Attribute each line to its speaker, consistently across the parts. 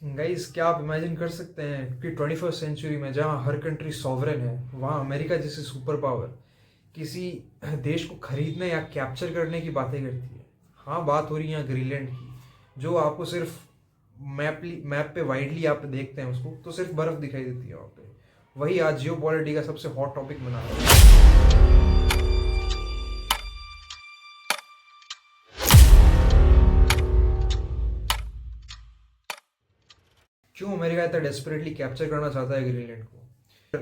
Speaker 1: Guys, क्या आप imagine कर सकते हैं कि 21st सेंचुरी में जहां हर कंट्री सॉवरेन है, वहां अमेरिका जैसी सुपर पावर किसी देश को खरीदने या कैप्चर करने की बातें करती है। हाँ, बात हो रही है यहाँ ग्रीनलैंड की, जो आपको सिर्फ मैप पे वाइडली आप देखते हैं उसको तो सिर्फ बर्फ दिखाई देती है वहाँ पे। वही आज जियो का सबसे हॉट टॉपिक बना है। क्यों अमेरिका इतना डेस्परेटली कैप्चर करना चाहता है ग्रीनलैंड को?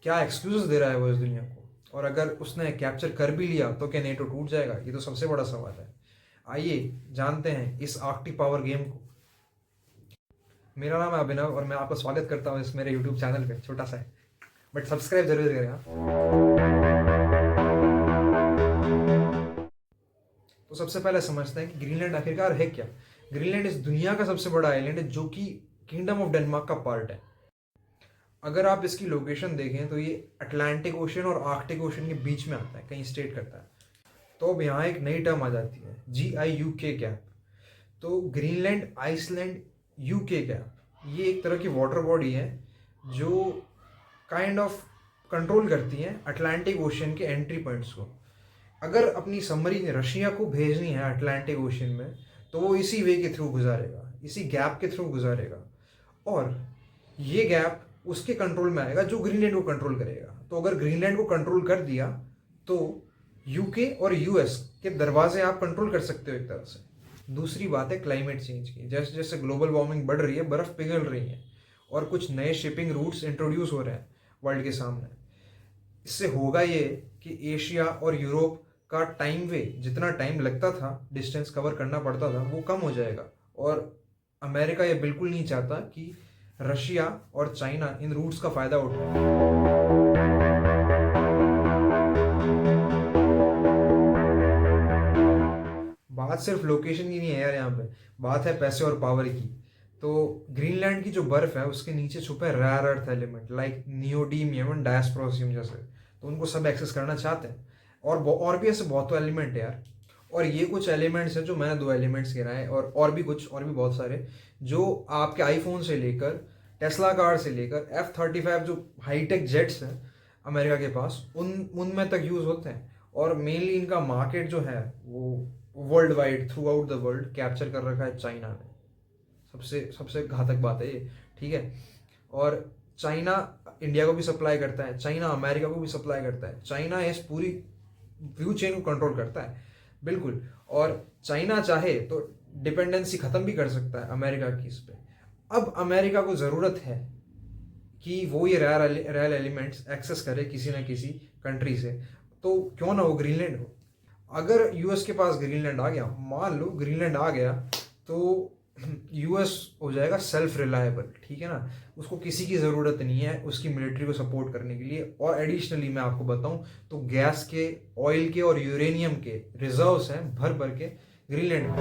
Speaker 1: क्या एक्सक्यूजेस दे रहा है वो इस दुनिया को? और अगर उसने कैप्चर कर भी लिया तो क्या नेटो टूट जाएगा? ये तो सबसे बड़ा सवाल है। आइए जानते हैं इस आर्कटिक पावर गेम को। मेरा नाम है अभिनव और मैं आपका स्वागत करता हूँ इस मेरे यूट्यूब चैनल पे। छोटा सा है बट सब्सक्राइब जरूर करें। हाँ, तो सबसे पहले समझते हैं कि ग्रीनलैंड आखिरकार है क्या। ग्रीनलैंड इस दुनिया का सबसे बड़ा आइलैंड है जो कि किंगडम ऑफ डेनमार्क का पार्ट है। अगर आप इसकी लोकेशन देखें तो ये अटलांटिक ओशन और आर्कटिक ओशन के बीच में आता है, कहीं स्टेट करता है। तो अब यहाँ एक नई टर्म आ जाती है, GIUK गैप। तो ग्रीनलैंड आइसलैंड यूके गैप, ये एक तरह की वाटर बॉडी है जो काइंड ऑफ कंट्रोल करती है अटलांटिक ओशन के एंट्री पॉइंट्स को। अगर अपनी सबमरीन रशिया को भेजनी है अटलांटिक ओशन में तो वो इसी वे के थ्रू गुजारेगा, इसी गैप के थ्रू गुजारेगा। और ये गैप उसके कंट्रोल में आएगा जो ग्रीनलैंड को कंट्रोल करेगा। तो अगर ग्रीनलैंड को कंट्रोल कर दिया तो यूके और यूएस के दरवाजे आप कंट्रोल कर सकते हो एक तरह से। दूसरी बात है क्लाइमेट चेंज की। जैसे जैसे ग्लोबल वार्मिंग बढ़ रही है, बर्फ़ पिघल रही है और कुछ नए शिपिंग रूट्स इंट्रोड्यूस हो रहे हैं वर्ल्ड के सामने। इससे होगा ये कि एशिया और यूरोप का टाइम वे, जितना टाइम लगता था डिस्टेंस कवर करना पड़ता था, वो कम हो जाएगा। और अमेरिका ये बिल्कुल नहीं चाहता कि रशिया और चाइना इन रूट्स का फ़ायदा उठाए। बात सिर्फ लोकेशन की नहीं है यार, यहाँ पे बात है पैसे और पावर की। तो ग्रीनलैंड की जो बर्फ है उसके नीचे छुपे हैं rare earth element like neodymium and dysprosium जैसे। तो उनको सब एक्सेस करना चाहते हैं। और भी ऐसे बहुत तो एलिमेंट है यार। और ये कुछ एलिमेंट्स हैं जो मैंने दो एलिमेंट्स गिनाए, और भी कुछ, और भी बहुत सारे, जो आपके आईफोन से लेकर टेस्ला कार से लेकर F-35 जो हाईटेक जेट्स हैं अमेरिका के पास, उनमें तक यूज़ होते हैं। और मेनली इनका मार्केट जो है वो world wide, through out the world capture कर रखा है चाइना ने। सबसे सबसे घातक बात है ये, ठीक है। और चाइना इंडिया को भी सप्लाई करता है, चाइना अमेरिका को भी सप्लाई करता है। चाइना इस पूरी व्यू चेन को कंट्रोल करता है, बिल्कुल। और चाइना चाहे तो डिपेंडेंसी ख़त्म भी कर सकता है अमेरिका की इस पे। अब अमेरिका को ज़रूरत है कि वो ये रेयर एलिमेंट्स एक्सेस करे किसी ना किसी कंट्री से, तो क्यों ना वो ग्रीनलैंड हो। अगर यूएस के पास ग्रीनलैंड आ गया, मान लो ग्रीनलैंड आ गया, तो यूएस हो जाएगा सेल्फ रिलायबल, ठीक है ना। उसको किसी की ज़रूरत नहीं है उसकी मिलिट्री को सपोर्ट करने के लिए। और एडिशनली मैं आपको बताऊं तो गैस के, ऑयल के और यूरेनियम के रिजर्व्स हैं भर भर के ग्रीनलैंड में।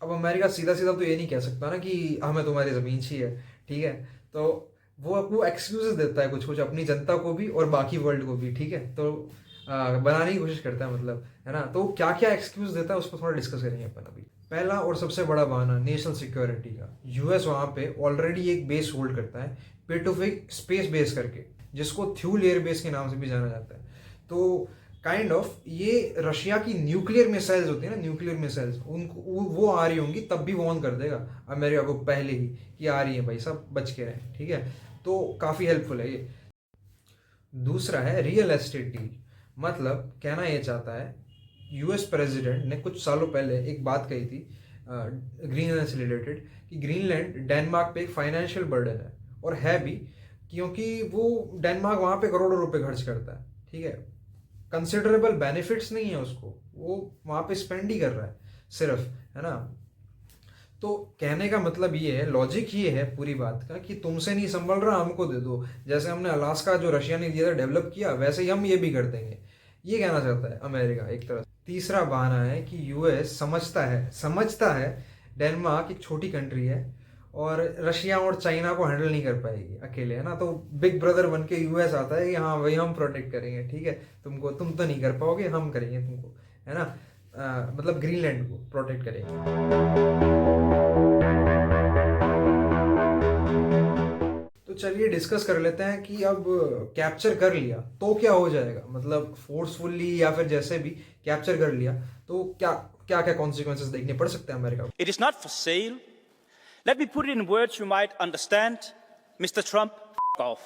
Speaker 1: अब अमेरिका सीधा सीधा तो ये नहीं कह सकता ना कि हमें तुम्हारी ज़मीन चाहिए, ठीक है। तो वो एक्सक्यूजेस देता है कुछ कुछ अपनी जनता को भी और बाकी वर्ल्ड को भी, ठीक है। तो बनाने की कोशिश करता है, मतलब, है ना। तो क्या क्या एक्सक्यूज देता है उसको थोड़ा डिस्कस करेंगे अपन अभी। पहला और सबसे बड़ा बहाना नेशनल सिक्योरिटी का। यूएस वहाँ पे ऑलरेडी एक बेस होल्ड करता है, पेटोफिक स्पेस बेस करके, जिसको थ्यूल एयर बेस के नाम से भी जाना जाता है। तो काइंड ऑफ ये रशिया की न्यूक्लियर मिसाइल्स होती है ना, न्यूक्लियर मिसाइल्स, उनको वो आ रही होंगी तब भी वॉर्न कर देगा अमेरिका को पहले ही कि आ रही है भाई, सब बच के रहें, ठीक है। तो काफ़ी हेल्पफुल है ये। दूसरा है रियल एस्टेट डील। मतलब कहना ये चाहता है, यूएस प्रेसिडेंट ने कुछ सालों पहले एक बात कही थी ग्रीनलैंड से रिलेटेड, कि ग्रीनलैंड डेनमार्क पे एक फाइनेंशियल बर्डन है। और है भी, क्योंकि वो डेनमार्क वहाँ पे करोड़ों रुपए खर्च करता है, ठीक है। कंसिडरेबल बेनिफिट्स नहीं है उसको, वो वहाँ पे स्पेंड ही कर रहा है सिर्फ, है ना। तो कहने का मतलब ये है, लॉजिक ये है पूरी बात का, कि तुमसे नहीं संभल रहा, हमको दे दो। जैसे हमने अलास्का जो रशिया ने दिया था डेवलप किया, वैसे ही हम ये भी कर देंगे। ये कहना चाहता है अमेरिका एक तरह से। तीसरा बहाना है कि यूएस समझता है डेनमार्क एक छोटी कंट्री है और रशिया और चाइना को हैंडल नहीं कर पाएगी अकेले, है ना। तो बिग ब्रदर बन के यूएस आता है कि हाँ भाई हम प्रोटेक्ट करेंगे, ठीक है, तुम तो नहीं कर पाओगे, हम करेंगे तुमको, है ना। मतलब ग्रीनलैंड को प्रोटेक्ट करेगी। तो चलिए डिस्कस कर लेते हैं कि अब कैप्चर कर लिया तो क्या हो जाएगा, मतलब फोर्सफुली या फिर जैसे भी कैप्चर कर लिया तो क्या क्या क्या कॉन्सिक्वेंसेस देखने पड़ सकते हैं अमेरिका को।
Speaker 2: It is not for sale. Let me put it in words you might understand. Mr. Trump, f off.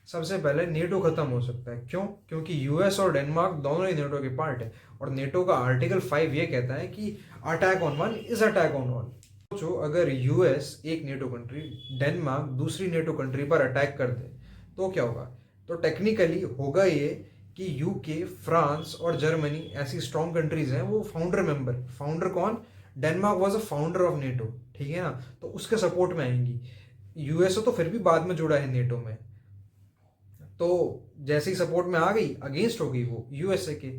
Speaker 1: सबसे पहले नेटो खत्म हो सकता है। क्यों? क्योंकि यूएस और डेनमार्क दोनों ही नेटो के पार्ट है और नेटो का आर्टिकल 5 ये कहता है कि attack on one is attack on one. सोचो अगर यूएस एक नेटो कंट्री, डेनमार्क दूसरी नेटो कंट्री पर अटैक कर दे तो क्या होगा? तो टेक्निकली होगा ये कि यूके, फ्रांस और जर्मनी ऐसी स्ट्रॉन्ग कंट्रीज हैं, वो फाउंडर मेंबर, फाउंडर कौन? Denmark was a founder of NATO, ठीक है ना, तो उसके सपोर्ट में आएंगी। यूएसए तो फिर भी बाद में जुड़ा है नेटो में, तो जैसे ही सपोर्ट में आ गई, अगेंस्ट हो गई वो यूएसए के,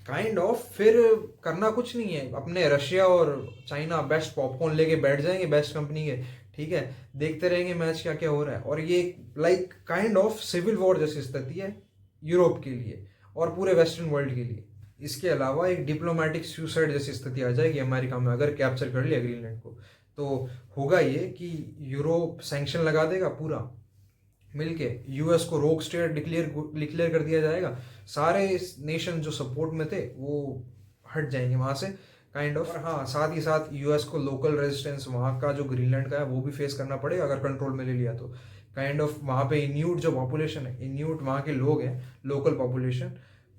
Speaker 1: काइंड ऑफ फिर करना कुछ नहीं है, अपने रशिया और चाइना बेस्ट पॉपकॉर्न लेके बैठ जाएंगे बेस्ट कंपनी के, ठीक है, देखते रहेंगे मैच क्या क्या हो रहा है। और ये like kind of civil war जैसी स्थिति है यूरोप के लिए और पूरे वेस्टर्न वर्ल्ड के लिए। इसके अलावा एक डिप्लोमेटिक सुसाइड जैसी स्थिति आ जाएगी अमेरिका में अगर कैप्चर कर लिया ग्रीनलैंड को। तो होगा ये कि यूरोप सैंक्शन लगा देगा पूरा मिलके, यूएस को रोक स्टेट डिक्लेयर कर दिया जाएगा, सारे नेशन जो सपोर्ट में थे वो हट जाएंगे वहां से काइंड ऑफ। हाँ, साथ ही साथ यूएस को लोकल रेजिस्टेंस वहाँ का जो ग्रीनलैंड का है वो भी फेस करना पड़ेगा अगर कंट्रोल में ले लिया तो। काइंड ऑफ वहाँ पे इन्यूट जो पॉपुलेशन है, इन्यूट वहाँ के लोग हैं, लोकल पॉपुलेशन,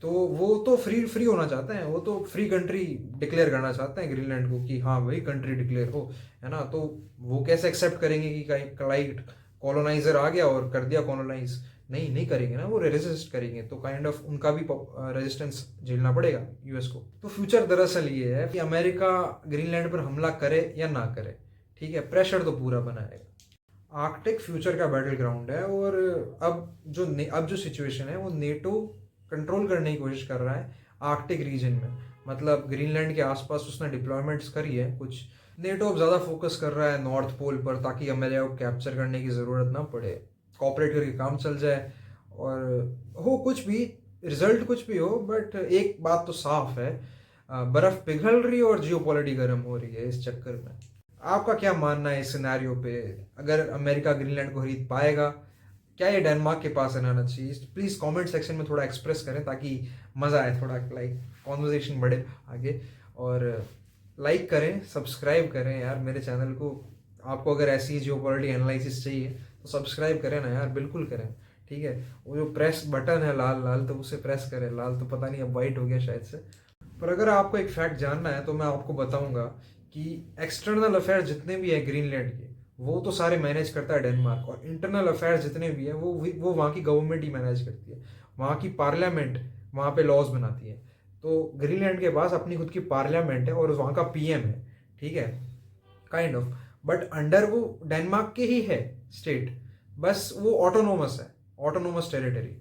Speaker 1: तो वो तो फ्री होना चाहते हैं, वो तो फ्री कंट्री डिक्लेयर करना चाहते हैं ग्रीनलैंड को कि हाँ भाई कंट्री डिक्लेयर हो, है ना। तो वो कैसे एक्सेप्ट करेंगे कि कहीं कॉलोनाइजर आ गया और कर दिया कॉलोनाइज? नहीं करेंगे ना, वो रेजिस्ट करेंगे, तो काइंड ऑफ उनका भी रेजिस्टेंस झेलना पड़ेगा यूएस को। तो फ्यूचर दरअसल ये है कि अमेरिका ग्रीनलैंड पर हमला करे या ना करे, ठीक है, प्रेशर तो पूरा बनाएगा। आर्कटिक फ्यूचर का बैटल ग्राउंड है और अब जो सिचुएशन है वो नेटो कंट्रोल करने की कोशिश कर रहा है आर्कटिक रीजन में, मतलब ग्रीनलैंड के आसपास उसने डिप्लॉयमेंट्स करी है कुछ। नेटो अब ज़्यादा फोकस कर रहा है नॉर्थ पोल पर ताकि अमेरिका को कैप्चर करने की ज़रूरत ना पड़े, कॉपरेट करके काम चल जाए और हो कुछ भी, रिजल्ट कुछ भी हो। बट एक बात तो साफ है, बर्फ़ पिघल रही है और जियोपॉलिटी गर्म हो रही है इस चक्कर में। आपका क्या मानना है इस सिनेरियो पे? अगर अमेरिका ग्रीनलैंड को खरीद पाएगा, क्या ये डेनमार्क के पास रहना चाहिए? प्लीज़ कमेंट सेक्शन में थोड़ा एक्सप्रेस करें ताकि मज़ा आए, थोड़ा लाइक कॉन्वर्जेशन बढ़े आगे। और लाइक करें, सब्सक्राइब करें यार मेरे चैनल को। आपको अगर ऐसी जियोपॉलिटिक एनालिसिस चाहिए तो सब्सक्राइब करें ना यार, बिल्कुल करें, ठीक है। वो जो प्रेस बटन है लाल लाल, तो उसे प्रेस करें, लाल तो पता नहीं अब वाइट हो गया शायद से। पर अगर आपको एक फैक्ट जानना है तो मैं आपको बताऊंगा कि एक्सटर्नल अफेयर जितने भी हैं ग्रीनलैंड के, वो तो सारे मैनेज करता है डेनमार्क, और इंटरनल अफेयर्स जितने भी हैं वो वहाँ की गवर्नमेंट ही मैनेज करती है, वहाँ की पार्लियामेंट वहाँ पे लॉज बनाती है। तो ग्रीनलैंड के पास अपनी खुद की पार्लियामेंट है और वहाँ का पीएम है, ठीक है, काइंड ऑफ, बट अंडर वो डेनमार्क के ही है स्टेट, बस वो ऑटोनोमस है, ऑटोनोमस टेरिटरी।